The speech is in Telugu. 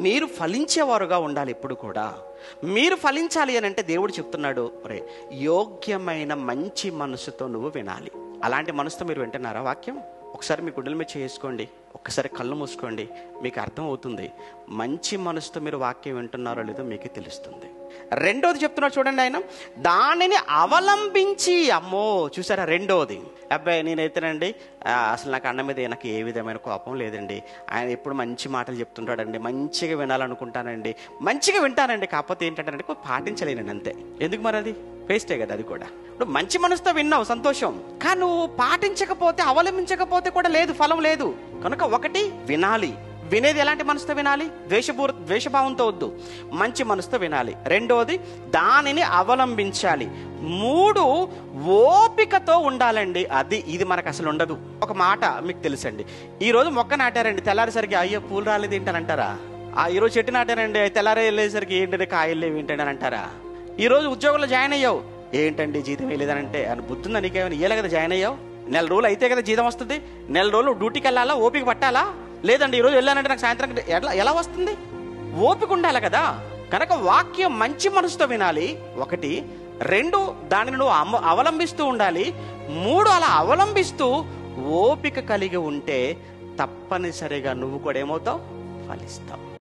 మీరు ఫలించేవారుగా ఉండాలి. ఎప్పుడు కూడా మీరు ఫలించాలి అని అంటే దేవుడు చెప్తున్నాడు, రే యోగ్యమైన మంచి మనసుతో నువ్వు వినాలి. అలాంటి మనసుతో మీరు వింటున్నారా వాక్యం? ఒకసారి మీ గుండెల మీద చేసుకోండి, ఒక్కసారి కళ్ళు మూసుకోండి, మీకు అర్థం అవుతుంది మంచి మనసుతో మీరు వాక్యం వింటున్నారో లేదో మీకు తెలుస్తుంది. రెండోది చెప్తున్నారు చూడండి, ఆయన దానిని అవలంబించి, అమ్మో చూసారా, రెండోది అబ్బాయి నేనైతేనండి అసలు నాకు అన్న మీద నాకు ఏ విధమైన కోపం లేదండి, ఆయన ఎప్పుడు మంచి మాటలు చెప్తుంటాడండి, మంచిగా వినాలనుకుంటానండి, మంచిగా వింటానండి, కాకపోతే ఏంటంటే పాటించలేనండి అంతే. ఎందుకు మరి అది వేస్టే కదా. అది కూడా ఇప్పుడు మంచి మనసుతో విన్నావు సంతోషం, కానీ నువ్వు పాటించకపోతే అవలంబించకపోతే కూడా లేదు, ఫలం లేదు. కనుక ఒకటి వినాలి, వినేది ఎలాంటి మనసుతో వినాలి? ద్వేషభావంతో వద్దు, మంచి మనసుతో వినాలి. రెండోది దానిని అవలంబించాలి. మూడు ఓపికతో ఉండాలండి. ఇది మనకు అసలు ఉండదు. ఒక మాట మీకు తెలుసండి, ఈరోజు మొక్క నాటారండి, తెల్లారేసరికి అయ్యో పూలు రాలేదు ఏంటని ఈరోజు చెట్టు నాటారండి, తెల్లారే వెళ్ళేసరికి ఏంటంటే కాయలు లేవు ఏంటండి అని అంటారా? ఈరోజు ఉద్యోగంలో జాయిన్ అయ్యావు, ఏంటండి జీతం వేయలేదనంటే అని బుద్ధిందా నీకేమైనా? ఇయ్యాలి కదా జాయిన్ అయ్యావు, నెల రోజులు అయితే కదా జీతం వస్తుంది. నెల రోజులు డ్యూటీకి వెళ్ళాలా, ఓపిక పట్టాలా? లేదండి ఈరోజు వెళ్ళానంటే నాకు సాయంత్రం ఎలా వస్తుంది? ఓపిక ఉండాలి కదా. కనుక వాక్యం మంచి మనసుతో వినాలి ఒకటి. రెండు దానిని నువ్వు అవలంబిస్తూ ఉండాలి. మూడు అలా అవలంబిస్తూ ఓపిక కలిగి ఉంటే తప్పనిసరిగా నువ్వు కూడా ఏమవుతావు? ఫలిస్తావు.